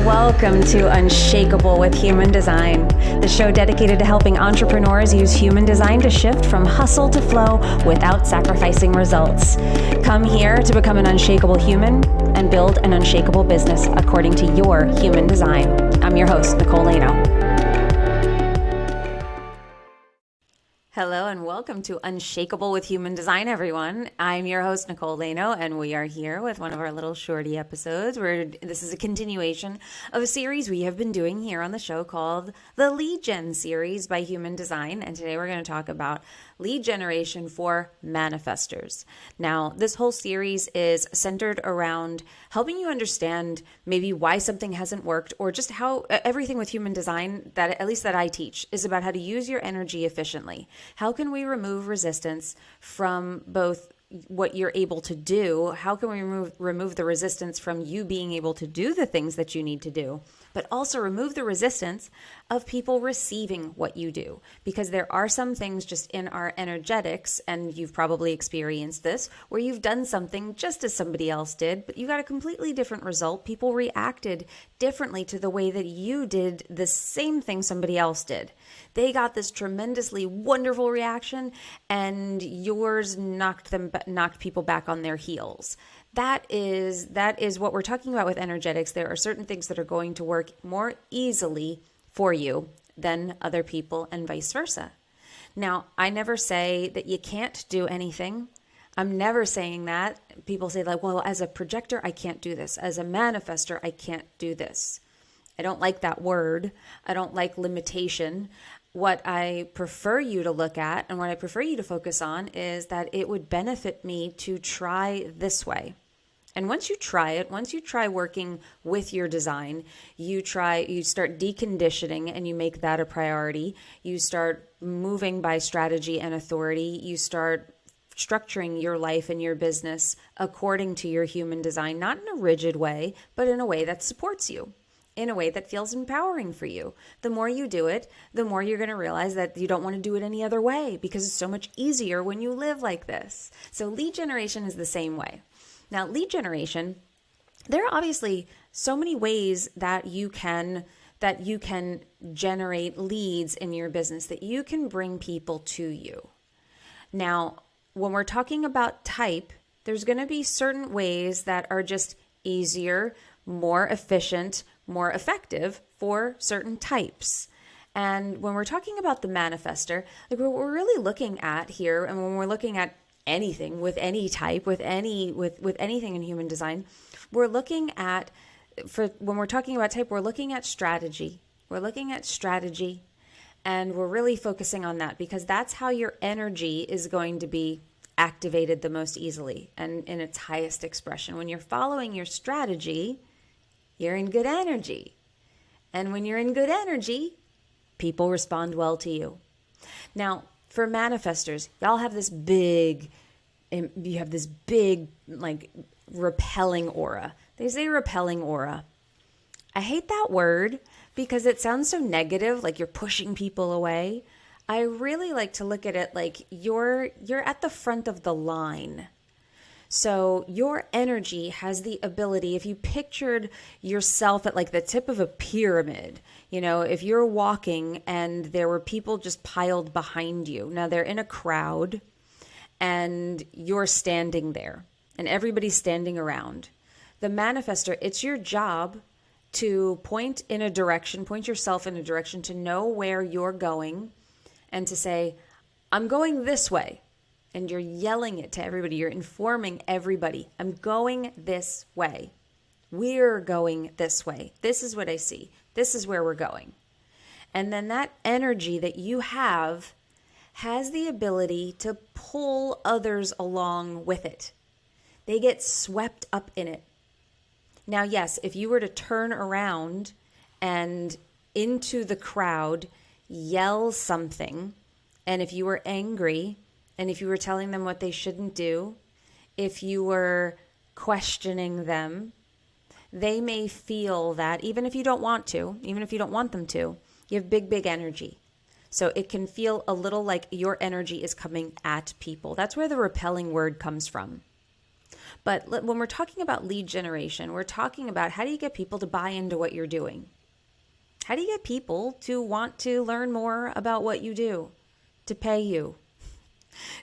Welcome to Unshakable with Human Design, the show dedicated to helping entrepreneurs use human design to shift from hustle to flow without sacrificing results. Come here to become an unshakable human and build an unshakable business according to your human design. I'm your host, Nicole. Hello and welcome to Unshakable with Human Design, everyone. I'm your host, Nicole, and we are here with one of our little shorty episodes where this is a continuation of a series we have been doing here on the show called the Lead Gen series by Human Design. And today we're going to talk about lead generation for manifestors. Now, this whole series is centered around helping you understand maybe why something hasn't worked, or just how everything with human design, that at least that I teach, is about how to use your energy efficiently. How can we remove resistance from both what you're able to do? How can we remove the resistance from you being able to do the things that you need to do, but also remove the resistance of people receiving what you do? Because there are some things just in our energetics, and you've probably experienced this, where you've done something just as somebody else did, but you got a completely different result. People reacted differently to the way that you did the same thing somebody else did. They got this tremendously wonderful reaction, and yours knocked people back on their heels. That is what we're talking about with energetics. There are certain things that are going to work more easily for you than other people, and vice versa. Now, I never say that you can't do anything. I'm never saying that. People say, like, well, as a projector, I can't do this. As a manifestor, I can't do this. I don't like that word. I don't like limitation. What I prefer you to look at and what I prefer you to focus on is that it would benefit me to try this way. And once you try it, once you try working with your design, you start deconditioning and you make that a priority. You start moving by strategy and authority. You start structuring your life and your business according to your human design, not in a rigid way, but in a way that supports you, in a way that feels empowering for you. The more you do it, the more you're going to realize that you don't want to do it any other way, because it's so much easier when you live like this. So lead generation is the same way. Now, lead generation, there are obviously so many ways that you can generate leads in your business, that you can bring people to you. Now, when we're talking about type, there's going to be certain ways that are just easier, more efficient, more effective for certain types. And when we're talking about the manifestor, like what we're really looking at here, and when we're looking at anything with any type, with anything in human design, we're looking at, when we're talking about type, we're looking at strategy. We're looking at strategy, and we're really focusing on that, because that's how your energy is going to be activated the most easily and in its highest expression. When you're following your strategy, you're in good energy. And when you're in good energy, people respond well to you. Now, for manifestors, y'all have this big, like, repelling aura. They say repelling aura. I hate that word because it sounds so negative, like you're pushing people away. I really like to look at it like you're at the front of the line. So your energy has the ability, if you pictured yourself at like the tip of a pyramid, if you're walking and there were people just piled behind you. Now they're in a crowd and you're standing there and everybody's standing around. The manifestor, it's your job to point yourself in a direction, to know where you're going and to say, I'm going this way. And you're yelling it to everybody. You're informing everybody. I'm going this way. We're going this way. This is what I see. This is where we're going. And then that energy that you have has the ability to pull others along with it. They get swept up in it. Now, yes, if you were to turn around and into the crowd, yell something, and if you were angry, and if you were telling them what they shouldn't do, if you were questioning them, they may feel that, even if you don't want them to, you have big, big energy. So it can feel a little like your energy is coming at people. That's where the repelling word comes from. But when we're talking about lead generation, we're talking about how do you get people to buy into what you're doing? How do you get people to want to learn more about what you do, to pay you,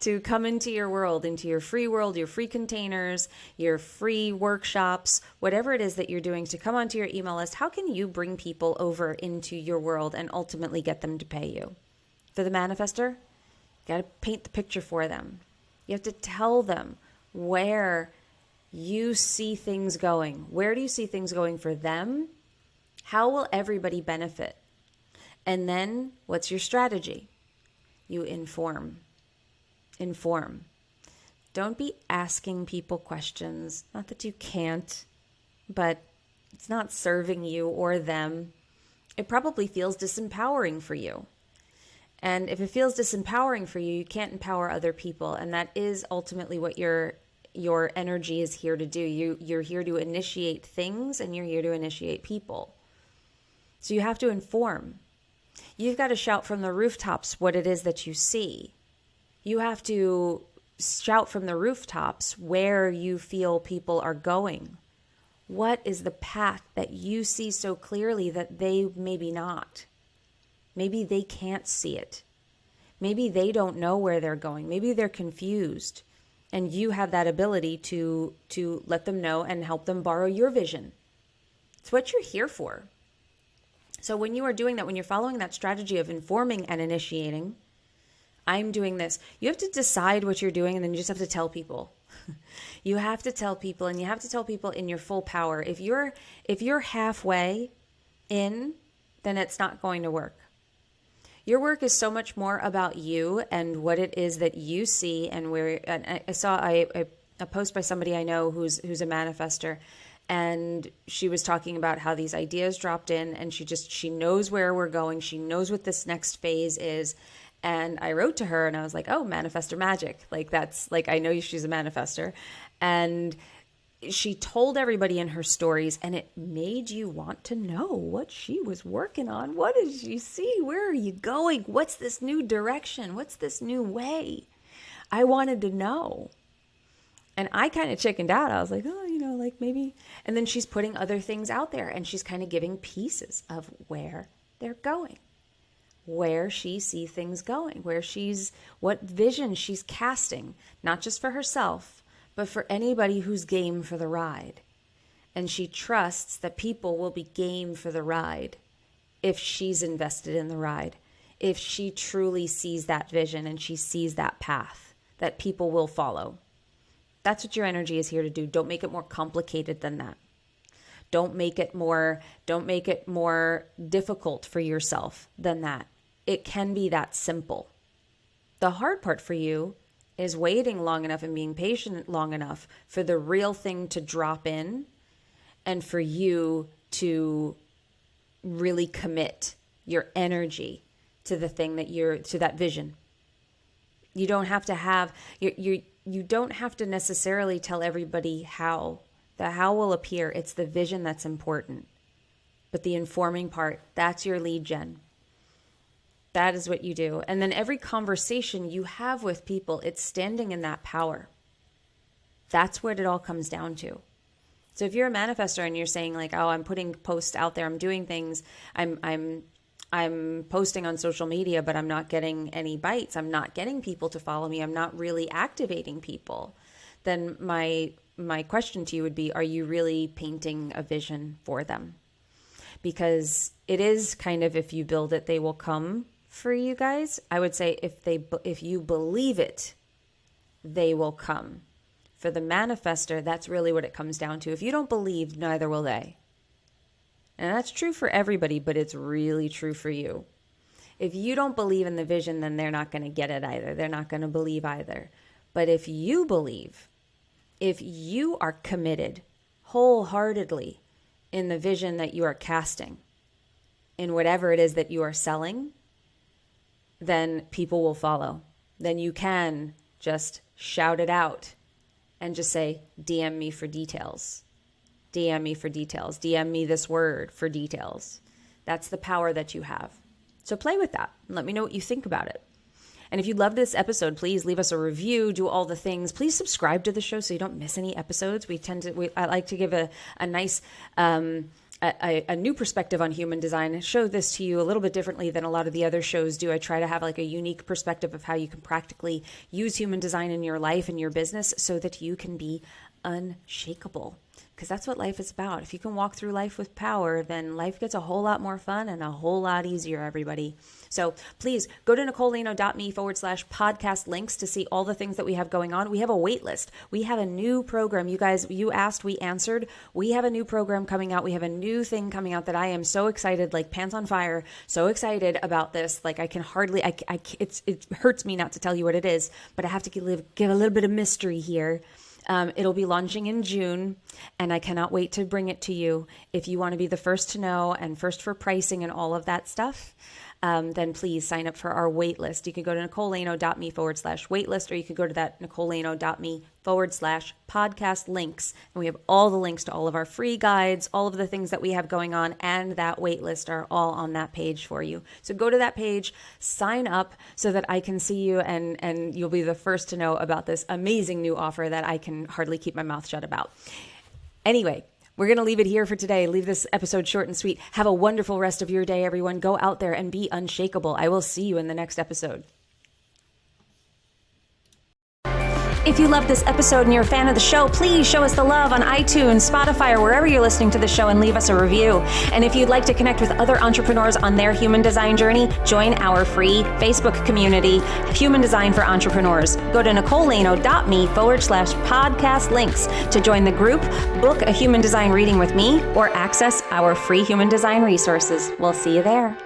to come into your world, into your free containers, your free workshops, whatever it is that you're doing to come onto your email list? How can you bring people over into your world and ultimately get them to pay you? For the manifestor, you got to paint the picture for them. You have to tell them where you see things going. Where do you see things going for them? How will everybody benefit? And then what's your strategy? You inform. Inform. Don't be asking people questions. Not that you can't, but it's not serving you or them. It probably feels disempowering for you. And if it feels disempowering for you, you can't empower other people. And that is ultimately what your energy is here to do. You're here to initiate things, and you're here to initiate people. So you have to inform. You've got to shout from the rooftops what it is that you see. You have to shout from the rooftops where you feel people are going. What is the path that you see so clearly that they maybe not? Maybe they can't see it. Maybe they don't know where they're going. Maybe they're confused. And you have that ability to let them know and help them borrow your vision. It's what you're here for. So when you are doing that, when you're following that strategy of informing and initiating, I'm doing this. You have to decide what you're doing, and then you just have to tell people. You have to tell people, and you have to tell people in your full power. If you're halfway in, then it's not going to work. Your work is so much more about you and what it is that you see, and where. And I saw a post by somebody I know who's a manifestor, and she was talking about how these ideas dropped in, and she knows where we're going. She knows what this next phase is. And I wrote to her and I was like, oh, manifestor magic. Like that's like, I know she's a manifestor. And she told everybody in her stories, and it made you want to know what she was working on. What did she see? Where are you going? What's this new direction? What's this new way? I wanted to know. And I kind of chickened out. I was like, oh, like maybe. And then she's putting other things out there, and she's kind of giving pieces of where they're going, where she sees things going, what vision she's casting, not just for herself, but for anybody who's game for the ride. And she trusts that people will be game for the ride if she's invested in the ride, if she truly sees that vision and she sees that path that people will follow. That's what your energy is here to do. Don't make it more complicated than that. Don't make it more difficult for yourself than that. It can be that simple. The hard part for you is waiting long enough and being patient long enough for the real thing to drop in and for you to really commit your energy to the thing to that vision. You don't have to you don't have to necessarily tell everybody how. The how will appear. It's the vision that's important. But the informing part, that's your lead gen. That is what you do. And then every conversation you have with people, it's standing in that power. That's what it all comes down to. So if you're a manifestor and you're saying like, oh, I'm putting posts out there, I'm doing things, I'm posting on social media, but I'm not getting any bites. I'm not getting people to follow me. I'm not really activating people. Then my question to you would be, are you really painting a vision for them? Because it is kind of, if you build it, they will come for you guys. I would say if you believe it, they will come. For the manifestor, that's really what it comes down to. If you don't believe, neither will they. And that's true for everybody, but it's really true for you. If you don't believe in the vision, then they're not going to get it either. They're not going to believe either. But if you believe, if you are committed wholeheartedly in the vision that you are casting, in whatever it is that you are selling, then people will follow. Then you can just shout it out and just say, DM me for details. DM me for details. DM me this word for details. That's the power that you have. So play with that and let me know what you think about it. And if you love this episode, please leave us a review, do all the things. Please subscribe to the show so you don't miss any episodes. I like to give a nice, a new perspective on human design, show this to you a little bit differently than a lot of the other shows do. I try to have like a unique perspective of how you can practically use human design in your life and your business so that you can be unshakable. Because that's what life is about. If you can walk through life with power, then life gets a whole lot more fun and a whole lot easier, everybody. So please go to NicoleLano.me/podcast links to see all the things that we have going on. We have a wait list. We have a new program. You guys, you asked, we answered. We have a new program coming out. We have a new thing coming out that I am so excited, like pants on fire, so excited about this. Like I can hardly, it hurts me not to tell you what it is, but I have to give a little bit of mystery here. It'll be launching in June, and I cannot wait to bring it to you. If you want to be the first to know and first for pricing and all of that stuff, then please sign up for our wait list. You can go to NicoleLano.me/waitlist, or you can go to that NicoleLano.me/podcast links. And we have all the links to all of our free guides, all of the things that we have going on, and that wait list are all on that page for you. So go to that page, sign up so that I can see you, and you'll be the first to know about this amazing new offer that I can hardly keep my mouth shut about. Anyway, we're going to leave it here for today. Leave this episode short and sweet. Have a wonderful rest of your day, everyone. Go out there and be unshakable. I will see you in the next episode. If you love this episode and you're a fan of the show, please show us the love on iTunes, Spotify, or wherever you're listening to the show, and leave us a review. And if you'd like to connect with other entrepreneurs on their human design journey, join our free Facebook community, Human Design for Entrepreneurs. Go to NicoleLano.me/podcast links to join the group, book a human design reading with me, or access our free human design resources. We'll see you there.